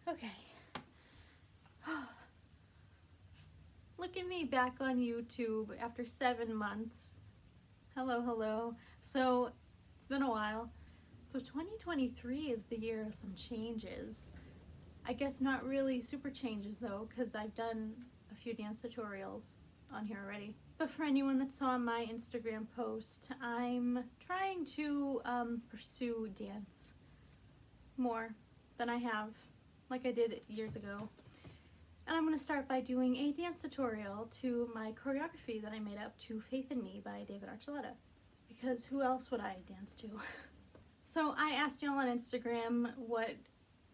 Okay. Look at me back on YouTube after 7 months. Hello, hello. So, it's been a while. So 2023 is the year of some changes. I guess not really super changes though, because I've done a few dance tutorials on here already. But for anyone that saw my Instagram post, I'm trying to pursue dance more than I have, like I did years ago. And I'm going to start by doing a dance tutorial to my choreography that I made up to Faith in Me by David Archuleta. Because who else would I dance to? So I asked y'all on Instagram what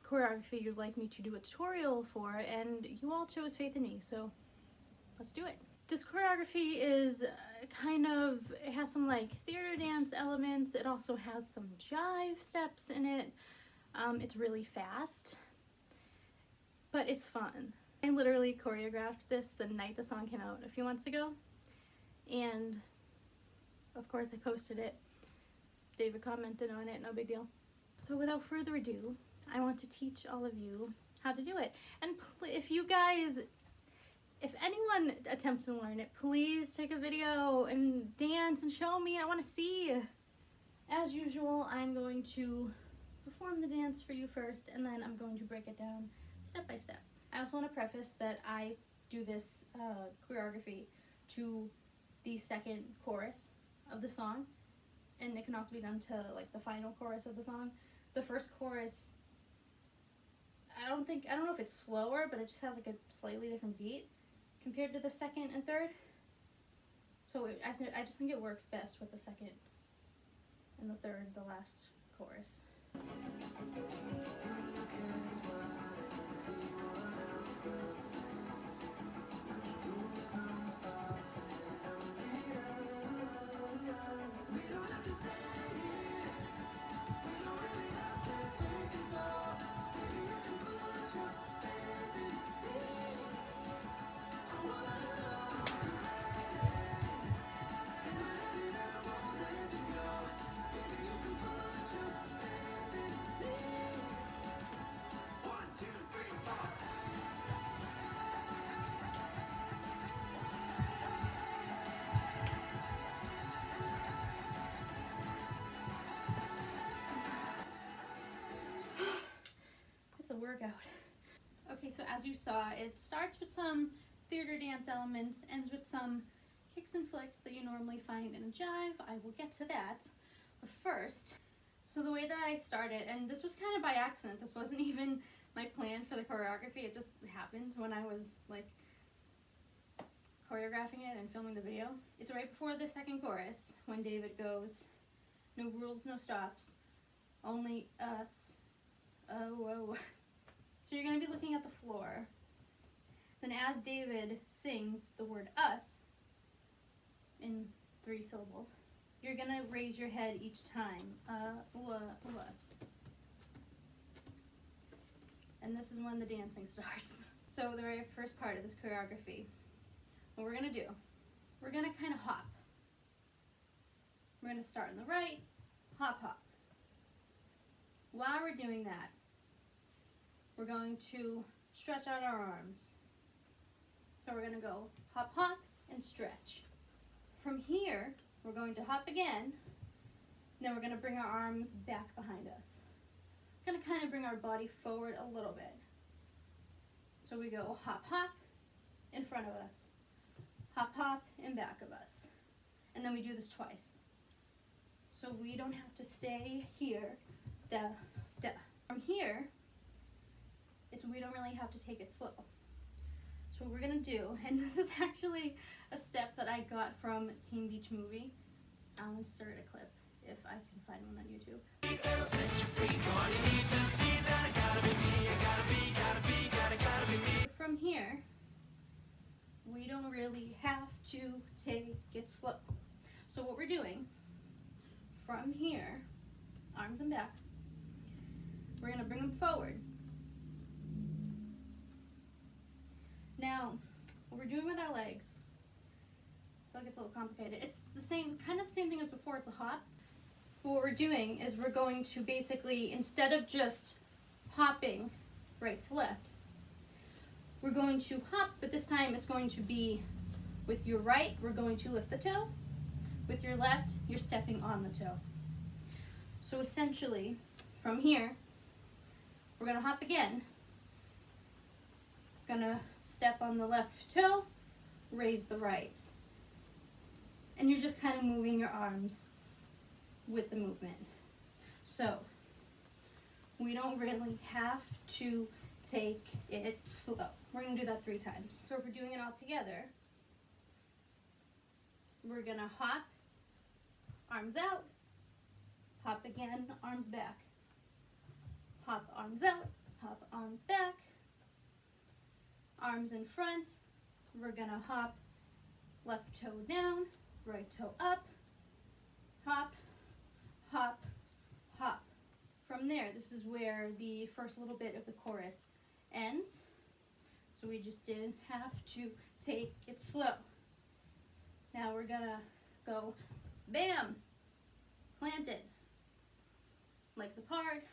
choreography you'd like me to do a tutorial for, and you all chose Faith in Me, so let's do it. This choreography is it has some like theater dance elements. It also has some jive steps in it. It's really fast, but it's fun. I literally choreographed this the night the song came out a few months ago, and of course I posted it. David commented on it, no big deal. So without further ado, I want to teach all of you how to do it. And if anyone attempts to learn it, please take a video and dance and show me. I want to see. As usual, I'm going to perform the dance for you first, and then I'm going to break it down step by step. I also want to preface that I do this choreography to the second chorus of the song, and it can also be done to like the final chorus of the song. The first chorus, I don't know if it's slower, but it just has like a slightly different beat compared to the second and third. So I just think it works best with the second and the third, the last chorus. It's a workout. Okay, so as you saw, it starts with some theater dance elements, ends with some kicks and flicks that you normally find in a jive. I will get to that. But first, so the way that I started, and this was kind of by accident, this wasn't even my plan for the choreography, it just happened when I was like choreographing it and filming the video. It's right before the second chorus when David goes, "No rules, no stops, only us. Oh, oh." So you're going to be looking at the floor. Then as David sings the word us in 3 syllables, you're going to raise your head each time. Us. And this is when the dancing starts. So the very first part of this choreography, what we're going to do, we're going to kind of hop. We're going to start on the right, hop, hop. While we're doing that, we're going to stretch out our arms. So we're going to go hop, hop, and stretch. From here, we're going to hop again, then we're going to bring our arms back behind us. We're going to kind of bring our body forward a little bit. So we go hop, hop, in front of us. Hop, hop, in back of us. And then we do this twice. So we don't have to stay here, da, da. From here, we don't really have to take it slow. So what we're gonna do, and this is actually a step that I got from Teen Beach Movie. I'll insert a clip if I can find one on YouTube. From here, we don't really have to take it slow. So what we're doing, from here, arms and back, we're gonna bring them forward. Now, what we're doing with our legs, I feel like it's a little complicated. It's the same, kind of the same thing as before, it's a hop. But what we're doing is we're going to basically, instead of just hopping right to left. We're going to hop, but this time it's going to be with your right, we're going to lift the toe. With your left, you're stepping on the toe. So essentially, from here, we're gonna hop again. Gonna step on the left toe, raise the right. And you're just kind of moving your arms with the movement. So, we don't really have to take it slow. We're gonna do that 3 times. So if we're doing it all together, we're gonna hop, arms out, hop again, arms back. Hop, arms out, hop, arms back, arms in front. We're gonna hop, left toe down, right toe up, hop, hop, hop. From there, this is where the first little bit of the chorus ends. So we just didn't have to take it slow. Now we're gonna go bam, planted, legs apart,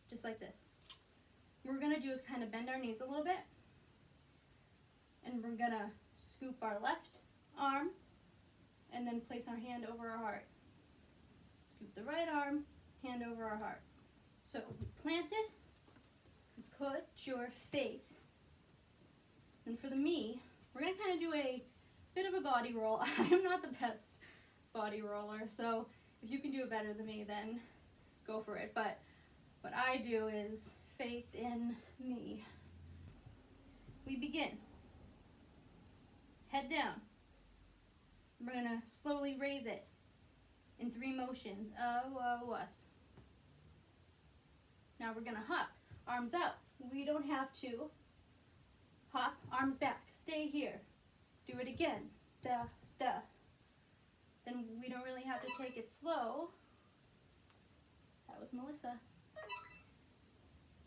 just like this. What we're gonna do is kind of bend our knees a little bit, and we're gonna scoop our left arm and then place our hand over our heart. Scoop the right arm, hand over our heart. So we planted, put your faith. And for the me, we're gonna kind of do a bit of a body roll. I'm not the best body roller, so if you can do it better than me, then go for it. But what I do is faith in me. We begin. Head down. We're gonna slowly raise it in 3 motions. us. Now we're gonna hop. Arms out. We don't have to. Hop, arms back. Stay here. Do it again. Da, da. Then we don't really have to take it slow. That was Melissa.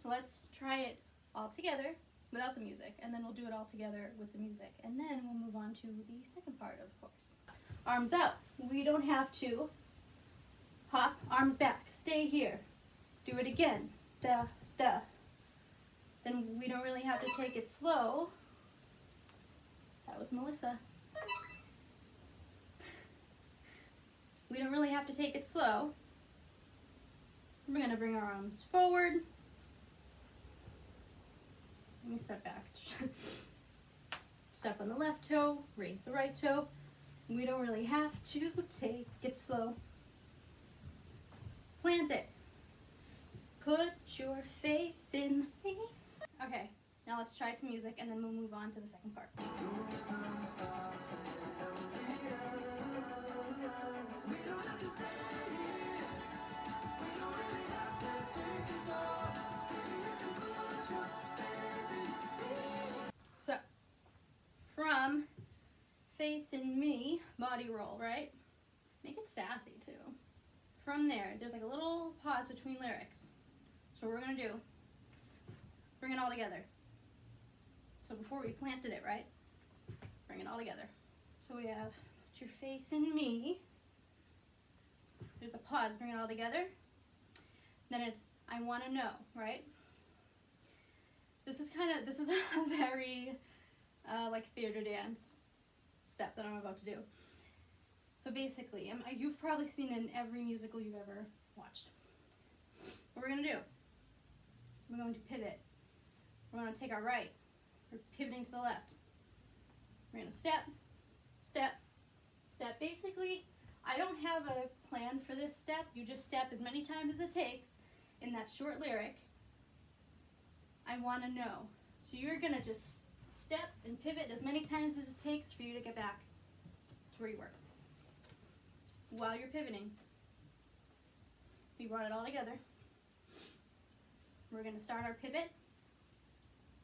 So let's try it all together without the music, and then we'll do it all together with the music, and then we'll move on to the second part of the course. Arms out. We don't have to. Hop, arms back. Stay here. Do it again. Da, da. Then we don't really have to take it slow. That was Melissa. We don't really have to take it slow. We're gonna bring our arms forward. Let me step back. Step on the left toe, raise the right toe. We don't really have to take it slow. Plant it. Put your faith in me. Okay, now let's try it to music, and then we'll move on to the second part. So, from faith in me, body roll, right? Make it sassy too. From there, there's like a little pause between lyrics. So what we're gonna do, bring it all together. So before we planted it, right? Bring it all together. So we have, put your faith in me. There's a pause, bring it all together. Then it's, I wanna know, right? This is a very, like theater dance step that I'm about to do. So basically, you've probably seen it in every musical you've ever watched. What we're gonna do, we're going to pivot. We're gonna take our right, we're pivoting to the left. We're gonna step, step, step. Basically, I don't have a plan for this step. You just step as many times as it takes in that short lyric. I wanna know. So you're gonna just step and pivot as many times as it takes for you to get back to where you were. While you're pivoting, we brought it all together. We're gonna start our pivot.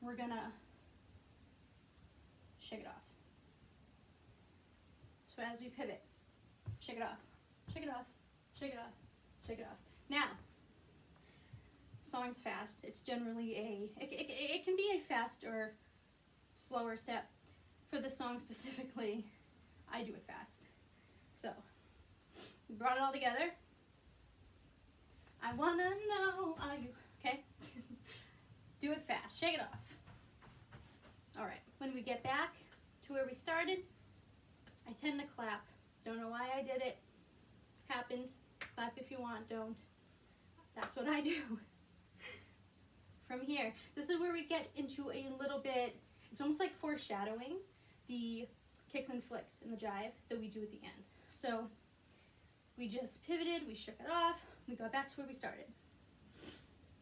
We're gonna shake it off. So as we pivot, shake it off, shake it off, shake it off, shake it off. Now, song's fast. It's generally it can be a fast or slower step. For this song specifically, I do it fast. So, we brought it all together. I wanna know, are you, okay? Do it fast. Shake it off. All right. When we get back to where we started, I tend to clap. Don't know why I did it. Happened. Clap if you want. Don't. That's what I do. From here, this is where we get into a little bit, it's almost like foreshadowing the kicks and flicks in the jive that we do at the end. So we just pivoted, we shook it off, we got back to where we started.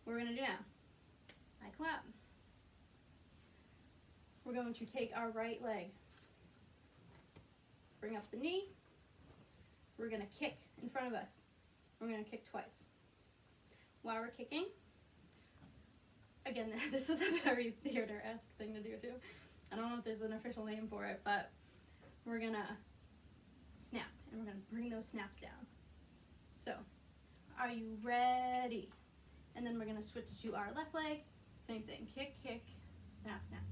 What we're going to do now, I clap. We're going to take our right leg, bring up the knee, we're going to kick in front of us. We're going to kick twice. While we're kicking, again, this is a very theater-esque thing to do too. I don't know if there's an official name for it, but we're gonna snap, and we're gonna bring those snaps down. So, are you ready? And then we're gonna switch to our left leg. Same thing, kick, kick, snap, snap.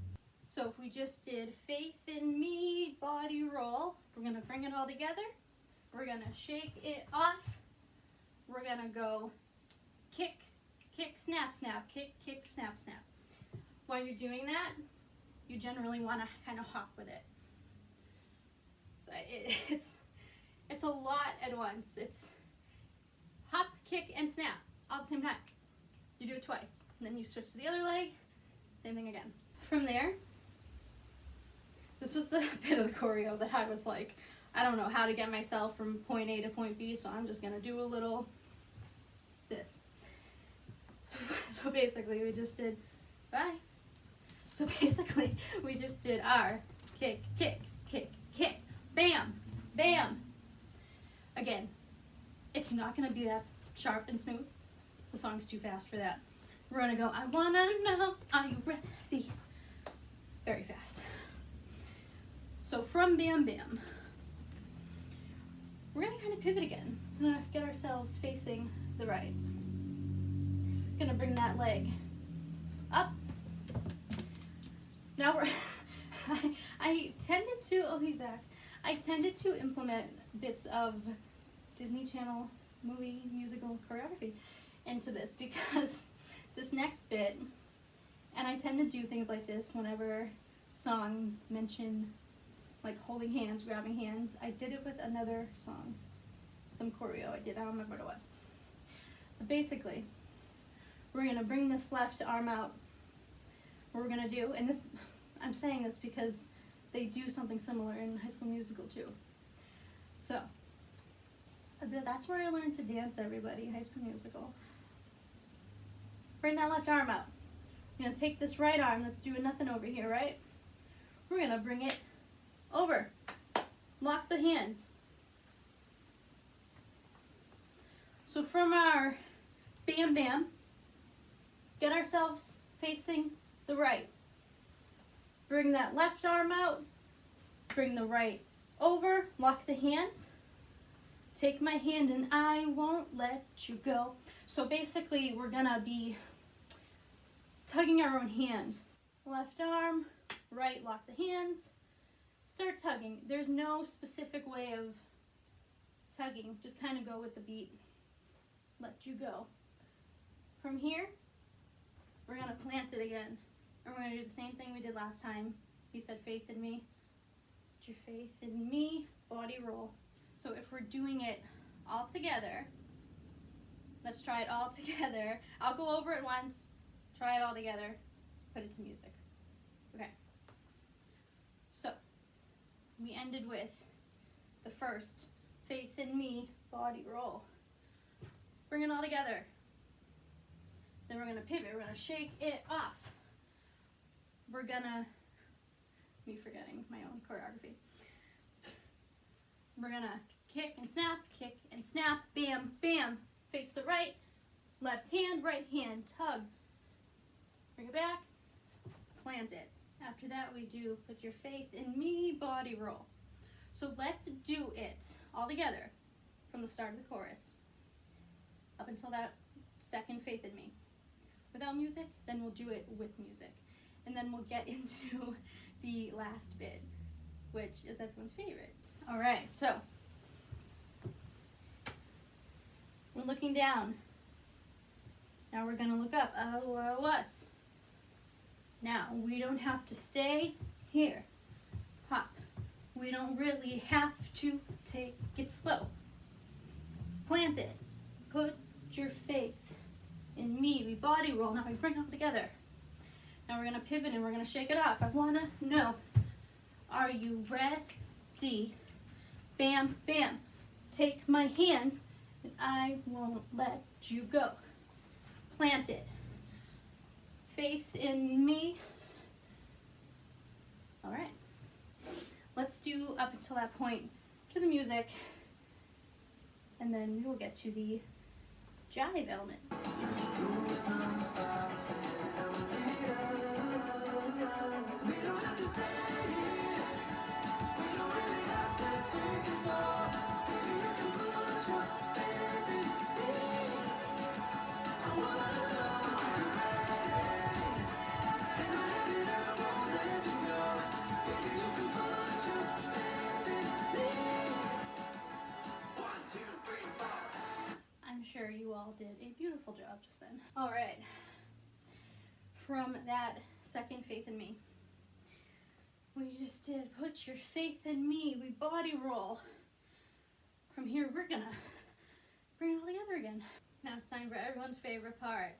So if we just did faith in me, body roll, we're gonna bring it all together. We're gonna shake it off. We're gonna go kick, kick, snap, snap, kick, kick, snap, snap. While you're doing that, you generally want to kind of hop with it. So it's a lot at once. It's hop, kick, and snap all at the same time. You do it twice, and then you switch to the other leg, same thing again. From there, this was the bit of the choreo that I was like, I don't know how to get myself from point A to point B, so I'm just gonna do a little this. So basically we just did, bye. So basically we just did our kick, kick, kick, kick, bam, bam. Again, it's not gonna be that sharp and smooth. The song's too fast for that. We're gonna go, I wanna know, are you ready? Very fast. So from bam, bam, we're gonna kind of pivot again. We're gonna get ourselves facing the right. Gonna bring that leg up. Now we're, I tended to, oh he's back. I tended to implement bits of Disney Channel movie musical choreography into this because this next bit, and I tend to do things like this whenever songs mention like holding hands, grabbing hands. I did it with another song, some choreo I don't remember what it was. But basically, we're gonna bring this left arm out. What we're gonna do, and this, I'm saying this because they do something similar in High School Musical too. So, that's where I learned to dance, everybody, High School Musical. Bring that left arm out. We're gonna take this right arm that's doing nothing over here, right? We're gonna bring it over. Lock the hands. So from our bam bam, get ourselves facing the right. Bring that left arm out, bring the right over, lock the hands. Take my hand and I won't let you go. So basically we're gonna be tugging our own hand. Left arm, right, lock the hands. Start tugging. There's no specific way of tugging. Just kind of go with the beat. Let you go. From here, we're going to plant it again. And we're going to do the same thing we did last time. He said faith in me. Put your faith in me. Body roll. So if we're doing it all together, let's try it all together. I'll go over it once. Try it all together. Put it to music. Okay. So we ended with the first faith in me body roll. Bring it all together. Then we're going to pivot. We're going to shake it off. We're going to, me forgetting my own choreography. We're going to kick and snap, bam, bam. Face the right, left hand, right hand, tug. Bring it back, plant it. After that we do put your faith in me, body roll. So let's do it all together from the start of the chorus up until that second faith in me. Without music, then we'll do it with music. And then we'll get into the last bit, which is everyone's favorite. All right, so we're looking down. Now we're gonna look up. Us. Now, we don't have to stay here. Hop. We don't really have to take it slow. Plant it. Put your faith in me. We body roll. Now we bring it all together. Now we're going to pivot and we're going to shake it off. I want to know, are you ready? Bam, bam. Take my hand and I won't let you go. Plant it. Faith in me. All right. Let's do up until that point to the music, and then we will get to the jive element. I'm sure you all did a beautiful job just then. All right. From that second faith in me, we just did put your faith in me. We body roll. From here, we're gonna bring it all together again. Now it's time for everyone's favorite part.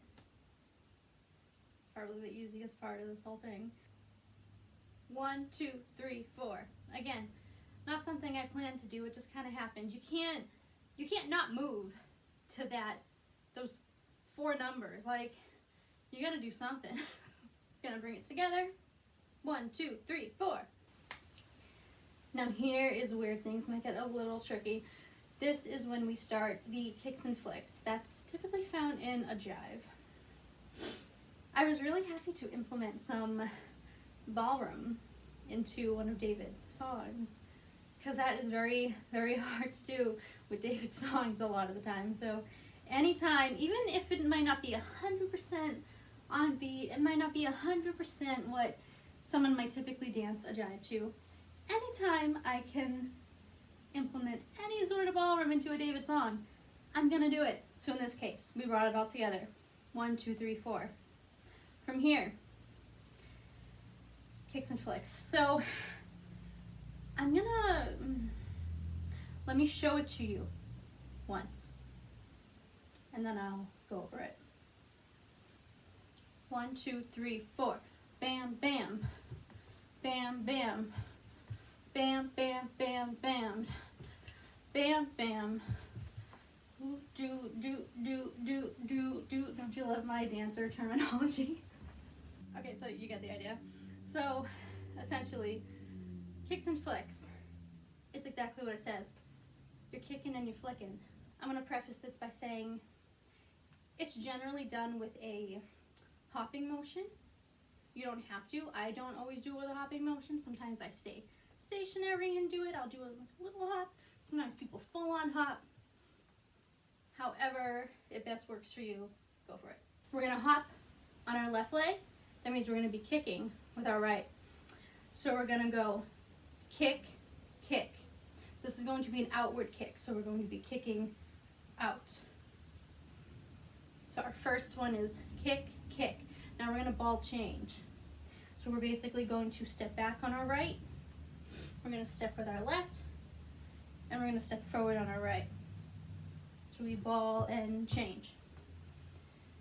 It's probably the easiest part of this whole thing. 1, 2, 3, 4. Again, not something I planned to do. It just kind of happened. You can't not move to those 4 numbers. Like, you gotta do something. Gonna bring it together. 1, 2, 3, 4. Now here is where things might get a little tricky. This is when we start the kicks and flicks. That's typically found in a jive. I was really happy to implement some ballroom into one of David's songs, because that is very, very hard to do with David's songs a lot of the time. So anytime, even if it might not be 100% on beat, it might not be 100% what someone might typically dance a jive to, anytime I can implement any sort of ballroom into a David song, I'm gonna do it. So in this case, we brought it all together. 1, 2, 3, 4. From here, kicks and flicks. So I'm gonna, let me show it to you once, and then I'll go over it. 1, 2, 3, 4. Bam, bam. Bam, bam. Bam, bam, bam, bam. Bam, bam. Do, do, do, do, do, do. Don't you love my dancer terminology? Okay, so you get the idea. So, essentially, kicks and flicks. It's exactly what it says. You're kicking and you're flicking. I'm going to preface this by saying it's generally done with a hopping motion. You don't have to. I don't always do it with a hopping motion. Sometimes I stay stationary and do it. I'll do a little hop. Sometimes people full on hop. However it best works for you, go for it. We're going to hop on our left leg. That means we're going to be kicking with our right. So we're going to go kick, kick. This is going to be an outward kick, so we're going to be kicking out. So our first one is kick, kick. Now we're going to ball change. So we're basically going to step back on our right. We're going to step with our left. And we're going to step forward on our right. So we ball and change.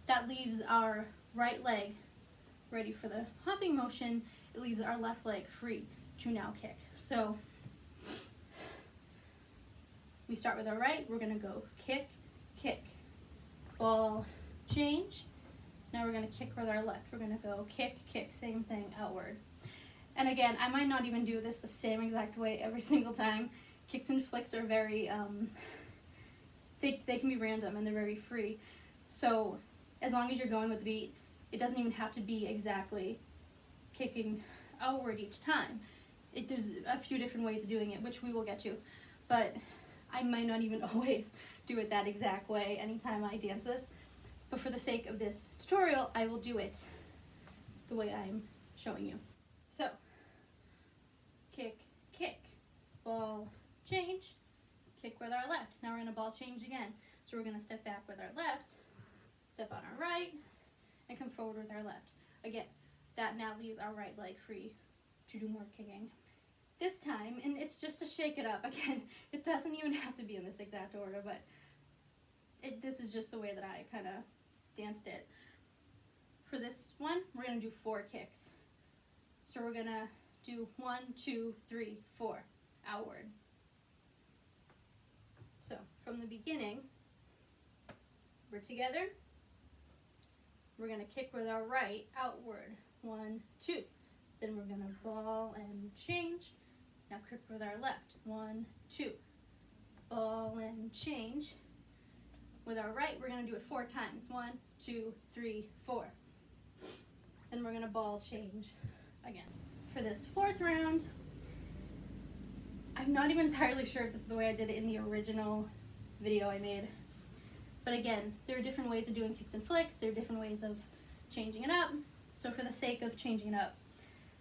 That leaves our right leg ready for the hopping motion. It leaves our left leg free to now kick. So we start with our right. We're going to go kick, kick, ball, change. Now we're going to kick with our left. We're going to go kick, kick, same thing, outward. And again, I might not even do this the same exact way every single time. Kicks and flicks are very, they can be random and they're very free. So as long as you're going with the beat, it doesn't even have to be exactly kicking outward each time. There's a few different ways of doing it, which we will get to. But I might not even always do it that exact way anytime I dance this. But for the sake of this tutorial, I will do it the way I'm showing you. So, kick, kick, ball, change, kick with our left. Now we're going to ball change again. So we're going to step back with our left, step on our right, and come forward with our left. Again, That now leaves our right leg free to do more kicking. This time, and it's just to shake it up, again, it doesn't even have to be in this exact order, but this is just the way that I kind of danced it. For this one, we're going to do 4 kicks. So we're going to do 1, 2, 3, 4, outward. So from the beginning, we're together. We're going to kick with our right outward. 1, 2. Then we're going to ball and change. Now kick with our left. 1, 2. Ball and change. With our right, we're going to do it 4 times. 1, 2, 3, 4. Then we're going to ball change again. For this 4th round, I'm not even entirely sure if this is the way I did it in the original video I made. But again, there are different ways of doing kicks and flicks. There are different ways of changing it up. So for the sake of changing it up,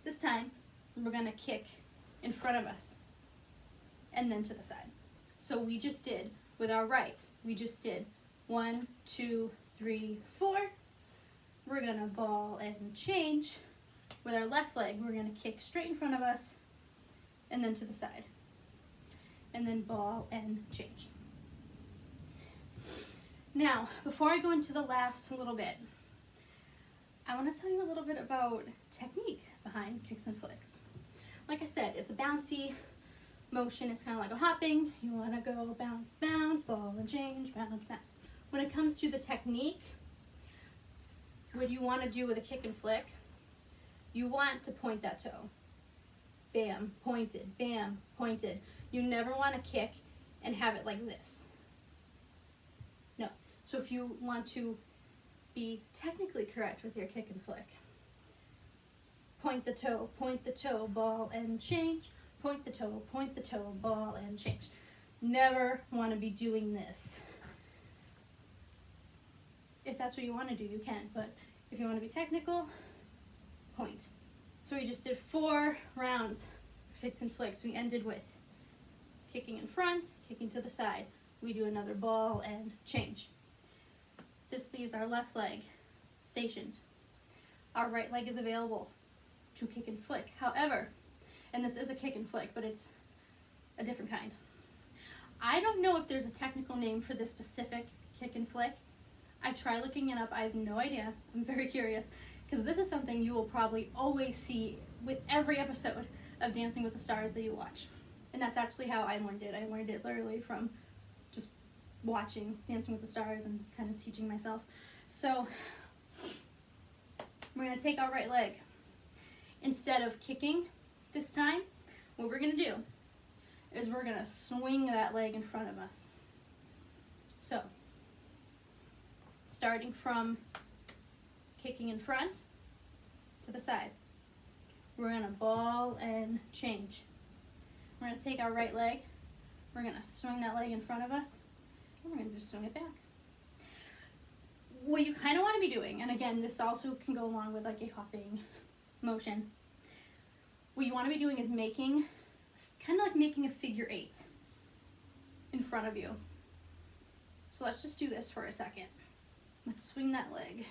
this time we're going to kick in front of us and then to the side. So we just did, with our right, we just did 1, 2, 3, 4. We're going to ball and change. With our left leg, we're going to kick straight in front of us and then to the side. And then ball and change. Now, before I go into the last little bit, I want to tell you a little bit about technique behind kicks and flicks. Like I said, it's a bouncy motion. It's kind of like a hopping. You want to go bounce, bounce, ball and change, bounce, bounce. When it comes to the technique, what you want to do with a kick and flick, you want to point that toe. Bam, pointed, bam, pointed. You never want to kick and have it like this. No. So if you want to be technically correct with your kick and flick, point the toe, ball and change. Point the toe, ball and change. Never want to be doing this. If that's what you want to do, you can, but if you want to be technical, point. So we just did 4 rounds of kicks and flicks. We ended with kicking in front, kicking to the side. We do another ball and change. This leaves our left leg stationed. Our right leg is available to kick and flick. However, and this is a kick and flick, but it's a different kind. I don't know if there's a technical name for this specific kick and flick. I tried looking it up. I have no idea. I'm very curious because this is something you will probably always see with every episode of Dancing with the Stars that you watch. And that's actually how I learned it. I learned it literally from just watching Dancing with the Stars and kind of teaching myself. So we're going to take our right leg. Instead of kicking this time, what we're going to do is we're going to swing that leg in front of us. So starting from kicking in front to the side, we're going to ball and change. We're going to take our right leg, we're going to swing that leg in front of us, and we're going to just swing it back. What you kind of want to be doing, and again, this also can go along with like a hopping motion, what you want to be doing is kind of like making a figure 8 in front of you. So let's just do this for a second. Let's swing that leg.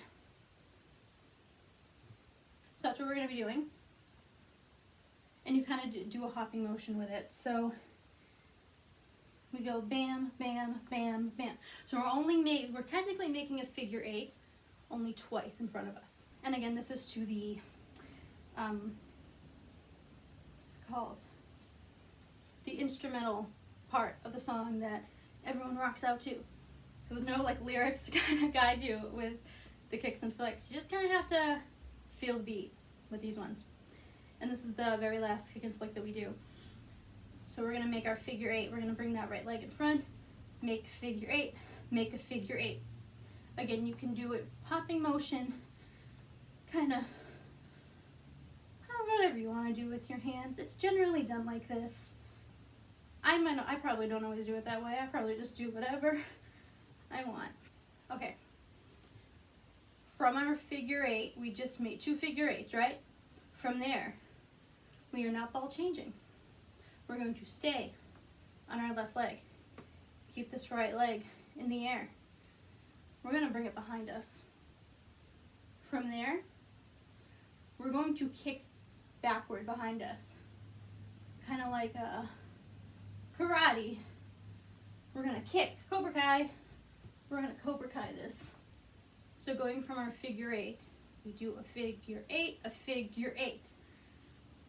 So that's what we're going to be doing. And you kind of do a hopping motion with it. So we go bam, bam, bam, bam. So we're technically making a figure 8 only twice in front of us. And again, this is to the, what's it called? The instrumental part of the song that everyone rocks out to. So there's no like lyrics to kind of guide you with the kicks and flicks. You just kind of have to feel the beat with these ones. And this is the very last kick and flick that we do. So we're going to make our figure 8. We're going to bring that right leg in front, make a figure 8, make a figure 8. Again, you can do it hopping motion, kind of whatever you want to do with your hands. It's generally done like this. I probably don't always do it that way. I probably just do whatever I want. Okay. From our figure 8, we just made 2 figure 8s, right? From there, we are not ball changing. We're going to stay on our left leg. Keep this right leg in the air. We're going to bring it behind us. From there, we're going to kick backward behind us. Kind of like a karate. We're gonna kick, Cobra Kai. We're gonna Cobra Kai this. So going from our figure 8, we do a figure 8, a figure 8.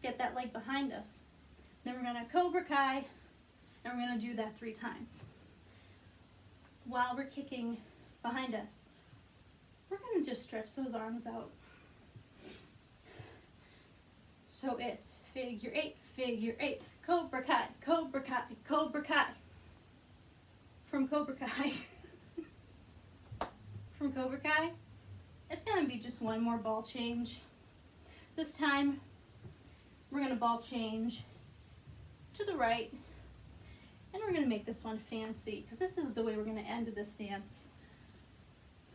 Get that leg behind us. Then we're gonna Cobra Kai, and we're gonna do that 3 times. While we're kicking behind us, we're gonna just stretch those arms out. So it's figure 8, Cobra Kai, Cobra Kai, Cobra Kai. From Cobra Kai, from Cobra Kai, it's gonna be just one more ball change. This time, we're gonna ball change to the right, and we're gonna make this one fancy, because this is the way we're gonna end this dance.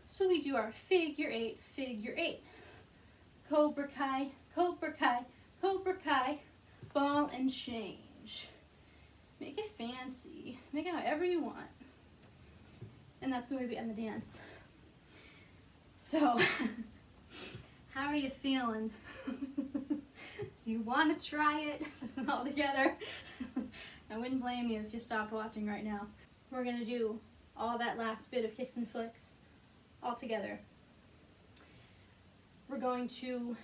So we do our figure 8, Cobra Kai, Cobra Kai, Cobra Kai, ball and change. Make it fancy, make it however you want. And that's the way we end the dance. So, how are you feeling? You want to try it all together? I wouldn't blame you if you stopped watching right now. We're going to do all that last bit of kicks and flicks all together. We're going to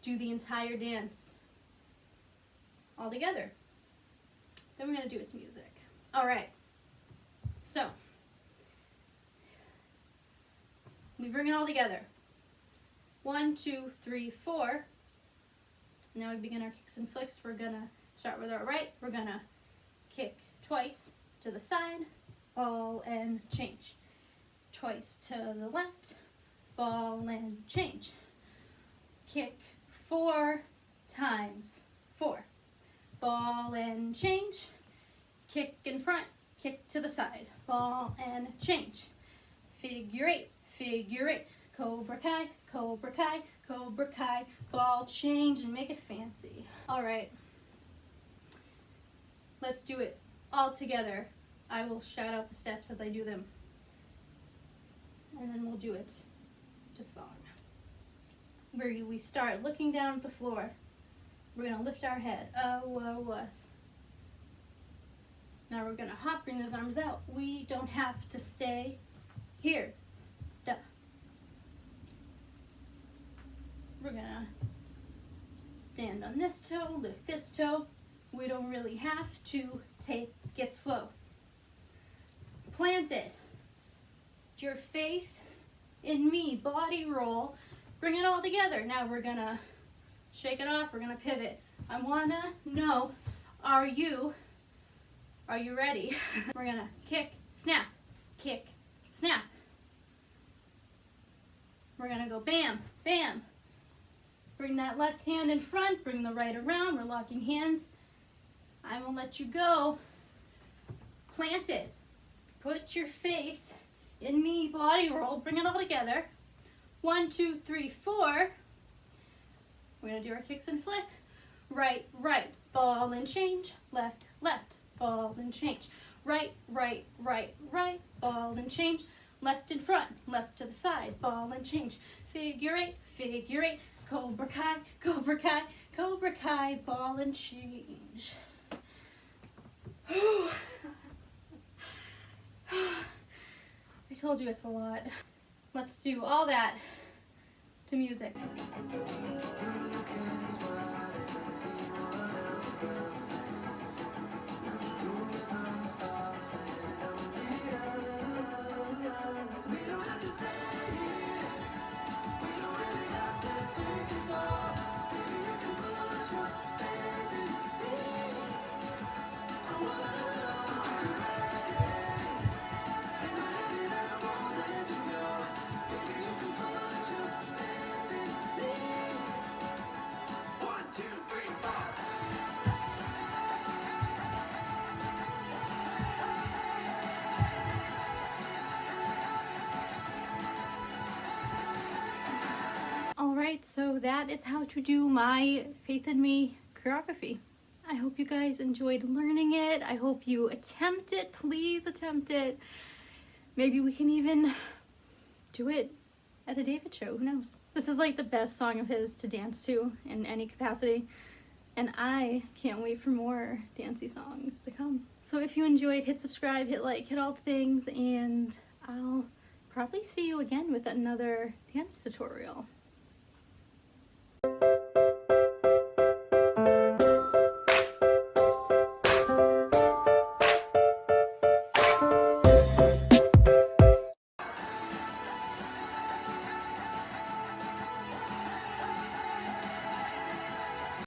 do the entire dance all together. Then we're going to do its music. All right. So, we bring it all together. 1, 2, 3, 4. Now we begin our kicks and flicks. We're gonna start with our right. We're gonna kick twice to the side, ball and change. Twice to the left, ball and change. Kick 4 times. 4. Ball and change. Kick in front. Kick to the side, ball and change. Figure 8, Cobra Kai, Cobra Kai, Cobra Kai, ball change, and make it fancy. All right, let's do it all together. I will shout out the steps as I do them, and then we'll do it to the song. Where we start looking down at the floor. We're gonna lift our head, us. Now we're gonna hop, bring those arms out. We don't have to stay here. Duh. We're gonna stand on this toe, lift this toe. We don't really have to take it slow. Plant it. Your faith in me, body roll. Bring it all together. Now we're gonna shake it off, we're gonna pivot. I wanna know, are you ready? We're gonna kick, snap, kick, snap. We're gonna go bam, bam. Bring that left hand in front, bring the right around, we're locking hands. I will let you go. Plant it. Put your faith in me, body roll, bring it all together. 1, 2, 3, 4. We're gonna do our kicks and flick. Right, right, ball and change, left, left. Ball and change. Right, right, right, right. Ball and change. Left in front. Left to the side. Ball and change. Figure 8. Cobra Kai, Cobra Kai, Cobra Kai. Ball and change. I told you it's a lot. Let's do all that to music. Alright, so that is how to do my Faith in Me choreography. I hope you guys enjoyed learning it. I hope you attempt it. Please attempt it. Maybe we can even do it at a David show. Who knows? This is like the best song of his to dance to in any capacity. And I can't wait for more dancey songs to come. So if you enjoyed, hit subscribe, hit like, hit all the things, and I'll probably see you again with another dance tutorial.